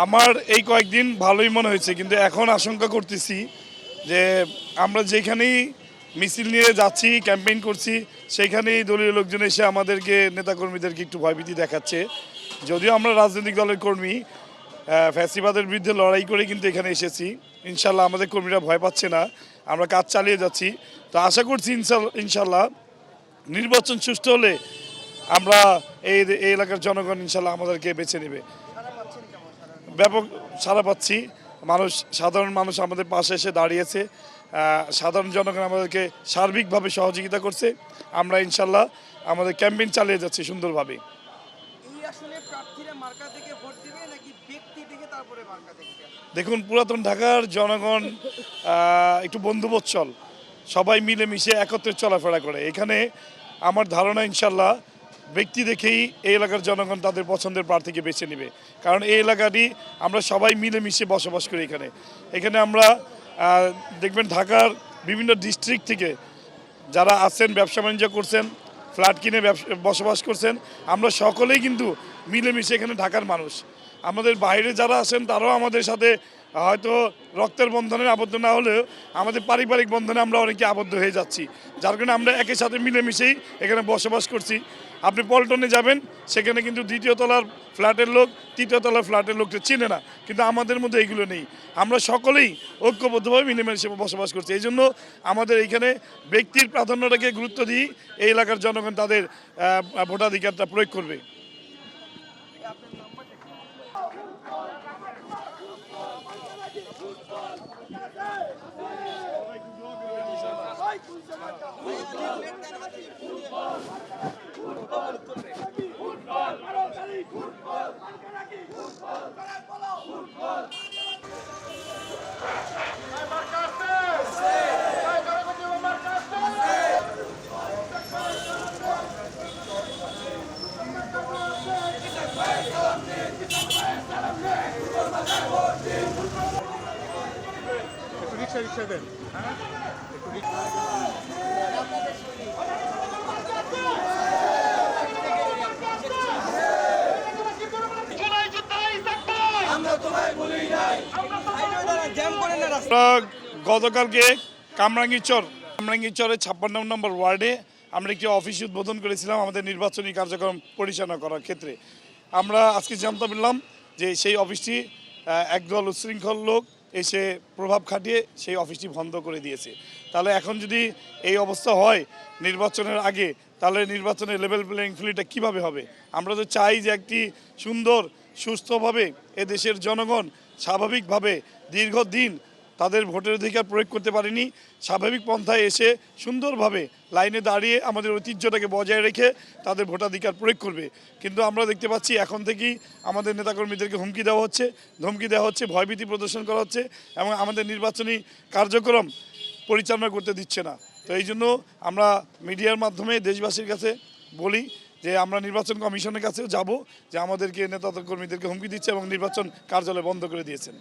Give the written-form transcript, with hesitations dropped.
আমার এই কয়েকদিন ভালোই মনে হয়েছে, কিন্তু এখন আশঙ্কা করতেছি যে আমরা যেখানেই মিছিল নিয়ে যাচ্ছি, ক্যাম্পেইন করছি, সেখানেই দলীয় লোকজন এসে আমাদেরকে নেতাকর্মীদেরকে একটু ভয়ভীতি দেখাচ্ছে। যদিও আমরা রাজনৈতিক দলের কর্মী, ফ্যাসিবাদের বিরুদ্ধে লড়াই করে কিন্তু এখানে এসেছি। ইনশাল্লাহ আমাদের কর্মীরা ভয় পাচ্ছে না, আমরা কাজ চালিয়ে যাচ্ছি। তো আশা করছি ইনশাল্লাহ নির্বাচন সুষ্ঠু হলে আমরা এই এই এলাকার জনগণ ইনশাল্লাহ আমাদেরকে বেছে নেবে। ব্যাপক সাড়া পাচ্ছি, সাধারণ মানুষ আমাদের পাশে এসে দাঁড়িয়েছে, সাধারণ জনগণ আমাদেরকে সার্বিকভাবে সহযোগিতা করছে। আমরা ইনশাল্লাহ আমাদের ক্যাম্পেইন চালিয়ে যাচ্ছি সুন্দরভাবে। দেখুন, পুরাতন ঢাকার জনগণ একটু বন্ধুবৎসল, সবাই মিলেমিশে একত্রে চলাফেরা করে। এখানে আমার ধারণা ইনশাল্লাহ ব্যক্তি দেখেই এই এলাকার জনগণ তাদের পছন্দের প্রার্থীকে বেছে নেবে, কারণ এই এলাকাটি আমরা সবাই মিলেমিশে বসবাস করি। এখানে আমরা দেখবেন ঢাকার বিভিন্ন ডিস্ট্রিক্ট থেকে যারা আছেন, ব্যবসা বাণিজ্য করছেন, ফ্ল্যাট কিনে বসবাস করছেন, আমরা সকলেই কিন্তু মিলেমিশে এখানে ঢাকার মানুষ। আমাদের বাইরে যারা আছেন তারাও আমাদের সাথে হয়তো রক্তের বন্ধনে আবদ্ধ না হলেও আমাদের পারিবারিক বন্ধনে আমরা অনেকে আবদ্ধ হয়ে যাচ্ছি, যার কারণে আমরা একের সাথে মিলেমিশেই এখানে বসবাস করছি। আপনি পল্টনে যাবেন, সেখানে কিন্তু দ্বিতীয় তলার ফ্ল্যাটের লোক তৃতীয় তলার ফ্ল্যাটের লোকটা চিনে না, কিন্তু আমাদের মধ্যে এইগুলো নেই। আমরা সকলেই ঐক্যবদ্ধভাবে মিলেমিশে বসবাস করছি। এই জন্য আমাদের এইখানে ব্যক্তির প্রাধান্যটাকে গুরুত্ব দিই এই এলাকার জনগণ তাদের ভোটাধিকারটা প্রয়োগ করবে। রিক্সা দেন। গতকালকে কামরাঙ্গীরচরে 56 নম্বর ওয়ার্ডে আমরা একটি অফিস উদ্বোধন করেছিলাম আমাদের নির্বাচনী কার্যক্রম পরিচালনা করার ক্ষেত্রে। আমরা আজকে জানতে পারলাম যে সেই অফিসটি একদল উচ্ছৃঙ্খল লোক এসে প্রভাব খাটিয়ে সেই অফিসটি বন্ধ করে দিয়েছে। তাহলে এখন যদি এই অবস্থা হয় নির্বাচনের আগে, তাহলে নির্বাচনের লেভেল প্লেইং ফিল্ডটা কীভাবে হবে? আমরা তো চাই যে একটি সুন্দর সুস্থভাবে এদেশের জনগণ স্বাভাবিকভাবে দীর্ঘদিন তাদের ভোটের অধিকার প্রয়োগ করতে পারেনি, স্বাভাবিক পন্থায় এসে সুন্দরভাবে লাইনে দাঁড়িয়ে আমাদের ঐতিহ্যটাকে বজায় রেখে তাদের ভোটাধিকার প্রয়োগ করবে। কিন্তু আমরা দেখতে পাচ্ছি এখন থেকেই আমাদের নেতাকর্মীদেরকে হুমকি দেওয়া হচ্ছে, ধমকি দেওয়া হচ্ছে, ভয়ভীতি প্রদর্শন করা হচ্ছে এবং আমাদের নির্বাচনী কার্যক্রম পরিচালনা করতে দিচ্ছে না। তো এই জন্য আমরা মিডিয়ার মাধ্যমে দেশবাসীর কাছে বলি যে আমরা নির্বাচন কমিশনের কাছেও যাব যে আমাদেরকে নেতা কর্মীদেরকে হুমকি দিচ্ছে এবং নির্বাচন কার্যালয় বন্ধ করে দিয়েছেন।